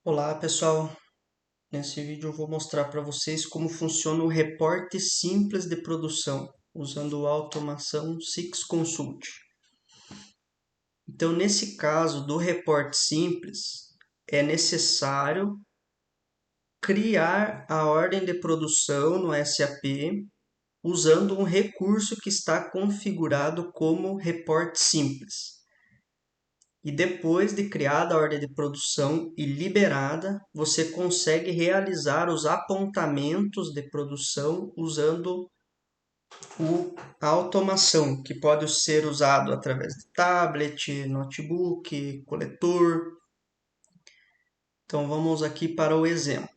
Olá pessoal, nesse vídeo eu vou mostrar para vocês como funciona o reporte simples de produção usando a automação Six Consult. Então, nesse caso do reporte simples, é necessário criar a ordem de produção no SAP usando um recurso que está configurado como reporte simples. E depois de criada a ordem de produção e liberada, você consegue realizar os apontamentos de produção usando a automação, que pode ser usado através de tablet, notebook, coletor. Então vamos aqui para o exemplo.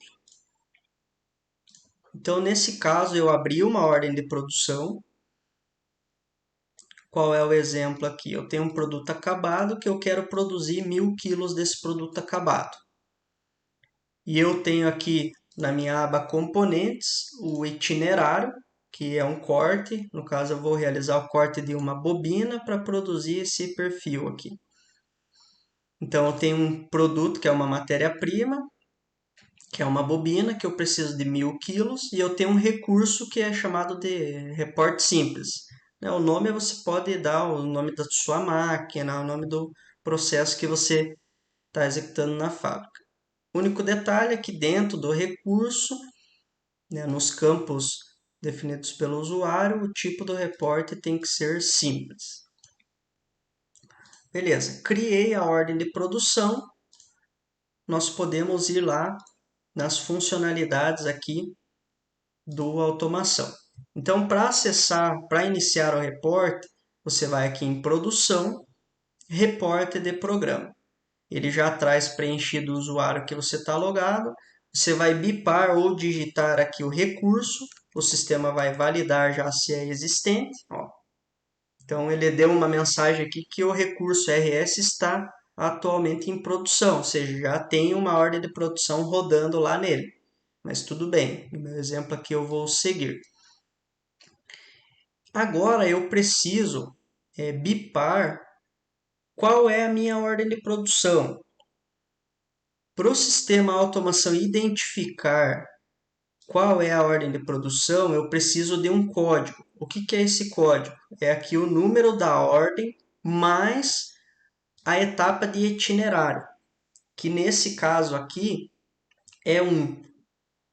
Então nesse caso eu abri uma ordem de produção. Qual é o exemplo aqui? Eu tenho um produto acabado que eu quero produzir 1000 quilos desse produto acabado. E eu tenho aqui na minha aba componentes o itinerário, que é um corte. No caso, eu vou realizar o corte de uma bobina para produzir esse perfil aqui. Então, eu tenho um produto que é uma matéria-prima, que é uma bobina, que eu preciso de 1000 quilos, e eu tenho um recurso que é chamado de reporte simples. O nome você pode dar o nome da sua máquina, o nome do processo que você está executando na fábrica. O único detalhe é que dentro do recurso, nos campos definidos pelo usuário, o tipo do reporte tem que ser simples. Beleza, criei a ordem de produção. Nós podemos ir lá nas funcionalidades aqui do automação. Então, para acessar, para iniciar o reporte, você vai aqui em produção, reporte de programa. Ele já traz preenchido o usuário que você está logado. Você vai bipar ou digitar aqui o recurso. O sistema vai validar já se é existente. Então, ele deu uma mensagem aqui que o recurso RS está atualmente em produção. Ou seja, já tem uma ordem de produção rodando lá nele. Mas tudo bem, no meu exemplo aqui eu vou seguir. Agora eu preciso bipar qual é a minha ordem de produção. Para o sistema automação identificar qual é a ordem de produção, eu preciso de um código. O que é esse código? É aqui o número da ordem mais a etapa de itinerário, que nesse caso aqui é 1.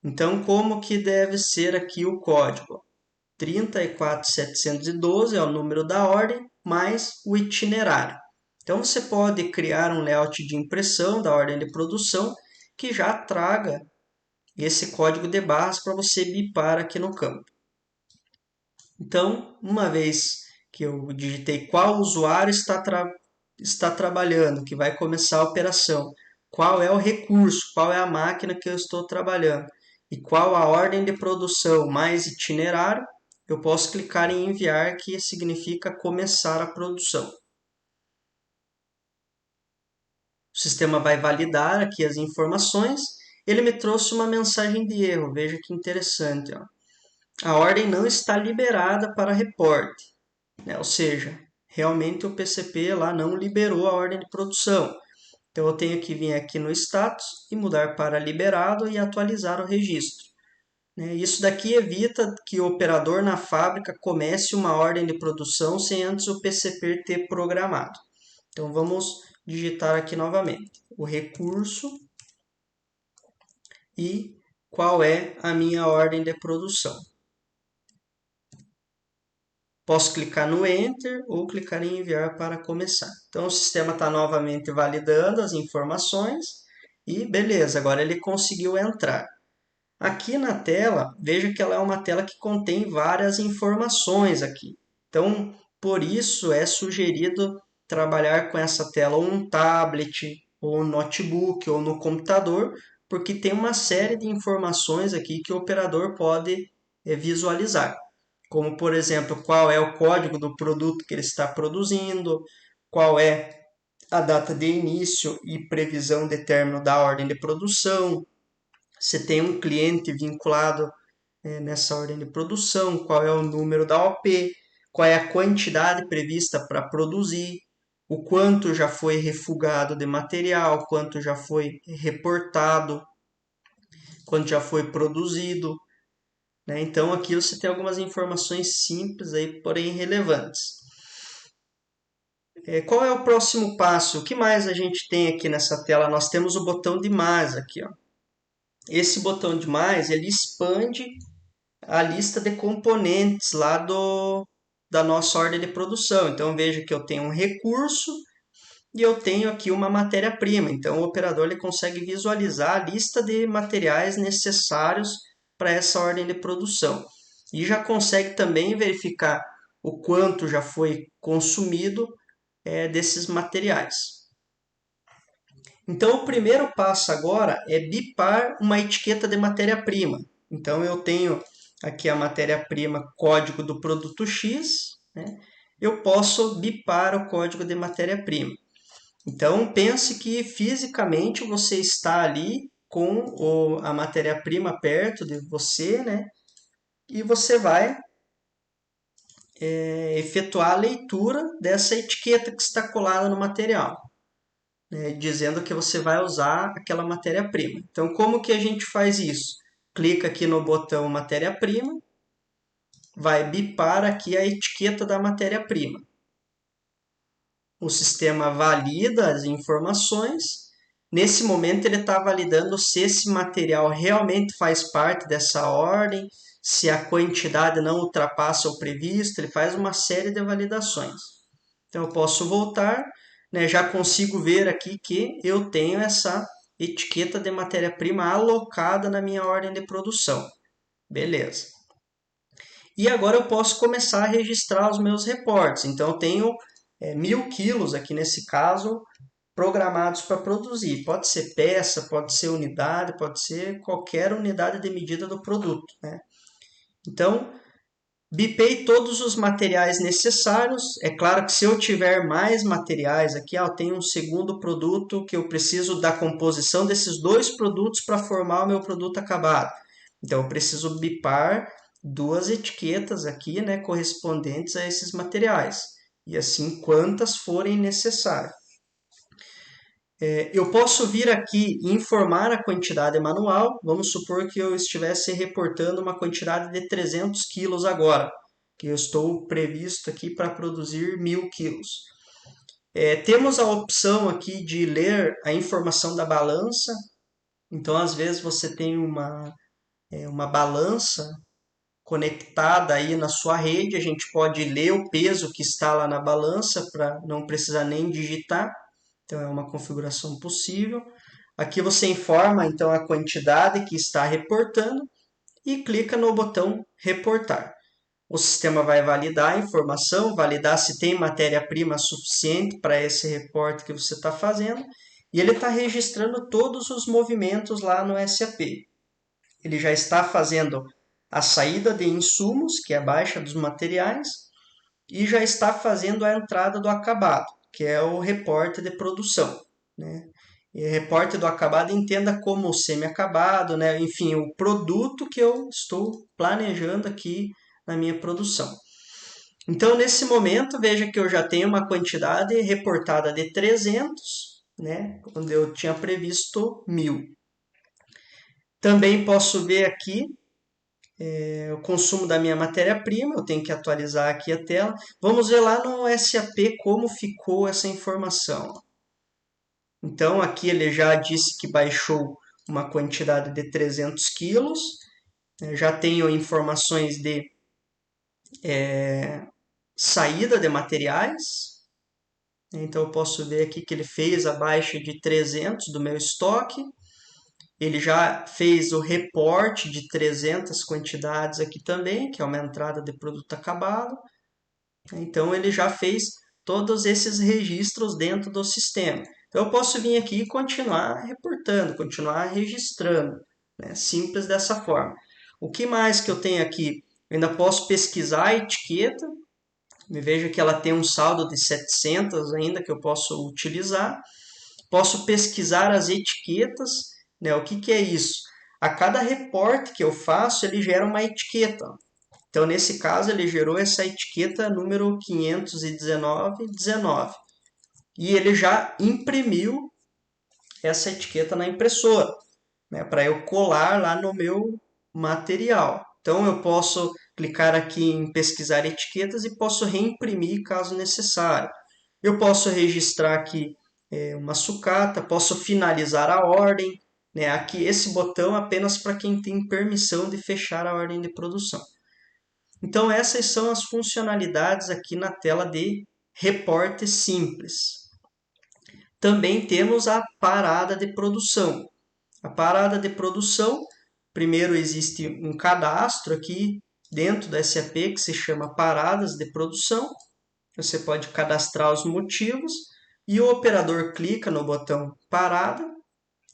Então, como que deve ser aqui o código? 34712 é o número da ordem, mais o itinerário. Então, você pode criar um layout de impressão da ordem de produção que já traga esse código de barras para você bipar aqui no campo. Então, uma vez que eu digitei qual usuário está trabalhando, que vai começar a operação, qual é o recurso, qual é a máquina que eu estou trabalhando e qual a ordem de produção mais itinerário, eu posso clicar em enviar, que significa começar a produção. O sistema vai validar aqui as informações. Ele me trouxe uma mensagem de erro. Veja que interessante. A ordem não está liberada para reporte. Ou seja, realmente o PCP lá não liberou a ordem de produção. Então eu tenho que vir aqui no status e mudar para liberado e atualizar o registro. Isso daqui evita que o operador na fábrica comece uma ordem de produção sem antes o PCP ter programado. Então vamos digitar aqui novamente o recurso e qual é a minha ordem de produção. Posso clicar no Enter ou clicar em Enviar para começar. Então o sistema está novamente validando as informações e beleza, agora ele conseguiu entrar. Aqui na tela, veja que ela é uma tela que contém várias informações aqui. Então, por isso é sugerido trabalhar com essa tela ou um tablet, ou um notebook, ou no computador, porque tem uma série de informações aqui que o operador pode visualizar. Como, por exemplo, qual é o código do produto que ele está produzindo, qual é a data de início e previsão de término da ordem de produção, se tem um cliente vinculado nessa ordem de produção, qual é o número da OP, qual é a quantidade prevista para produzir, o quanto já foi refugado de material, quanto já foi reportado, quanto já foi produzido, né? Então aqui você tem algumas informações simples aí, porém relevantes. Qual é o próximo passo? O que mais a gente tem aqui nessa tela? Nós temos o botão de mais aqui, ó. Esse botão de mais, ele expande a lista de componentes lá da nossa ordem de produção. Então veja que eu tenho um recurso e eu tenho aqui uma matéria-prima. Então o operador ele consegue visualizar a lista de materiais necessários para essa ordem de produção. E já consegue também verificar o quanto já foi consumido desses materiais. Então, o primeiro passo agora é bipar uma etiqueta de matéria-prima. Então, eu tenho aqui a matéria-prima código do produto X, né? Eu posso bipar o código de matéria-prima. Então, pense que fisicamente você está ali com a matéria-prima perto de você, né? E você vai efetuar a leitura dessa etiqueta que está colada no material, né, dizendo que você vai usar aquela matéria-prima. Então, como que a gente faz isso? Clica aqui no botão matéria-prima, vai bipar aqui a etiqueta da matéria-prima. O sistema valida as informações. Nesse momento, ele está validando se esse material realmente faz parte dessa ordem, se a quantidade não ultrapassa o previsto, ele faz uma série de validações. Então, eu posso voltar, né, já consigo ver aqui que eu tenho essa etiqueta de matéria-prima alocada na minha ordem de produção. Beleza. E agora eu posso começar a registrar os meus reportes. Então, eu tenho 1.000 quilos aqui nesse caso, programados para produzir. Pode ser peça, pode ser unidade, pode ser qualquer unidade de medida do produto, né? Então, bipei todos os materiais necessários. É claro que se eu tiver mais materiais aqui, eu tenho um segundo produto que eu preciso da composição desses dois produtos para formar o meu produto acabado. Então, eu preciso bipar duas etiquetas aqui, né, correspondentes a esses materiais. E assim, quantas forem necessárias. Eu posso vir aqui e informar a quantidade manual. Vamos supor que eu estivesse reportando uma quantidade de 300 quilos agora, que eu estou previsto aqui para produzir 1.000 quilos. Temos a opção aqui de ler a informação da balança. Então, às vezes, você tem uma balança conectada aí na sua rede. A gente pode ler o peso que está lá na balança para não precisar nem digitar. Então, é uma configuração possível. Aqui você informa, então, a quantidade que está reportando e clica no botão reportar. O sistema vai validar a informação, validar se tem matéria-prima suficiente para esse reporte que você está fazendo, e ele está registrando todos os movimentos lá no SAP. Ele já está fazendo a saída de insumos, que é a baixa dos materiais, e já está fazendo a entrada do acabado, que é o reporte de produção, né? E reporte do acabado entenda como semi-acabado, né? Enfim, o produto que eu estou planejando aqui na minha produção. Então, nesse momento, veja que eu já tenho uma quantidade reportada de 300, né? Onde eu tinha previsto 1.000. Também posso ver aqui o consumo da minha matéria-prima, eu tenho que atualizar aqui a tela. Vamos ver lá no SAP como ficou essa informação. Então, aqui ele já disse que baixou uma quantidade de 300 quilos. Já tenho informações de saída de materiais. Então, eu posso ver aqui que ele fez a baixa de 300 do meu estoque. Ele já fez o reporte de 300 quantidades aqui também, que é uma entrada de produto acabado. Então, ele já fez todos esses registros dentro do sistema. Então, eu posso vir aqui e continuar reportando, continuar registrando, né? Simples dessa forma. O que mais que eu tenho aqui? Eu ainda posso pesquisar a etiqueta. Veja que ela tem um saldo de 700 ainda que eu posso utilizar. Posso pesquisar as etiquetas, né? O que é isso? A cada reporte que eu faço, ele gera uma etiqueta. Então, nesse caso, ele gerou essa etiqueta número 51919. e ele já imprimiu essa etiqueta na impressora, né, para eu colar lá no meu material. Então eu posso clicar aqui em pesquisar etiquetas e posso reimprimir caso necessário. Eu posso registrar aqui uma sucata, posso finalizar a ordem, né? Aqui esse botão é apenas para quem tem permissão de fechar a ordem de produção. Então essas são as funcionalidades aqui na tela de reporte simples. Também temos a parada de produção. A parada de produção, primeiro existe um cadastro aqui dentro do SAP que se chama paradas de produção. Você pode cadastrar os motivos e o operador clica no botão parada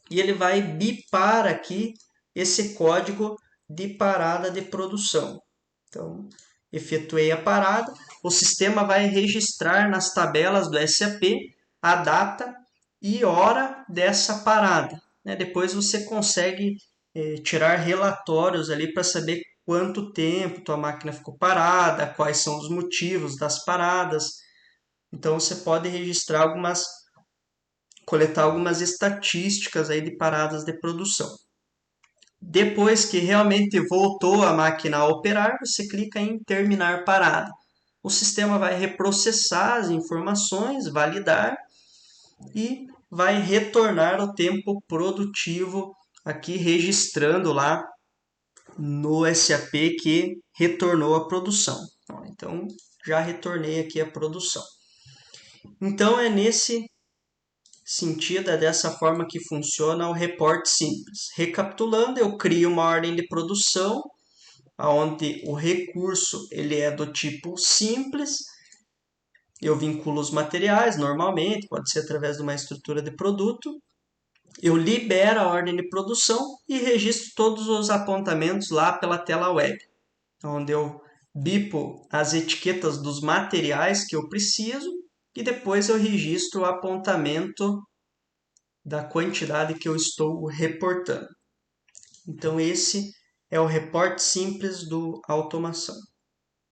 e ele vai bipar aqui esse código de parada de produção. Então, efetuei a parada, o sistema vai registrar nas tabelas do SAP a data e hora dessa parada. Depois você consegue tirar relatórios ali para saber quanto tempo tua máquina ficou parada, quais são os motivos das paradas. Então você pode registrar coletar algumas estatísticas aí de paradas de produção. Depois que realmente voltou a máquina a operar, você clica em terminar parada. O sistema vai reprocessar as informações, validar e vai retornar o tempo produtivo aqui registrando lá no SAP que retornou a produção. Então já retornei aqui a produção. Então é nesse sentido, é dessa forma que funciona o reporte simples. Recapitulando, eu crio uma ordem de produção onde o recurso ele é do tipo simples. Eu vinculo os materiais normalmente, pode ser através de uma estrutura de produto. Eu libero a ordem de produção e registro todos os apontamentos lá pela tela web, onde eu bipo as etiquetas dos materiais que eu preciso e depois eu registro o apontamento da quantidade que eu estou reportando. Então esse é o reporte simples do automação.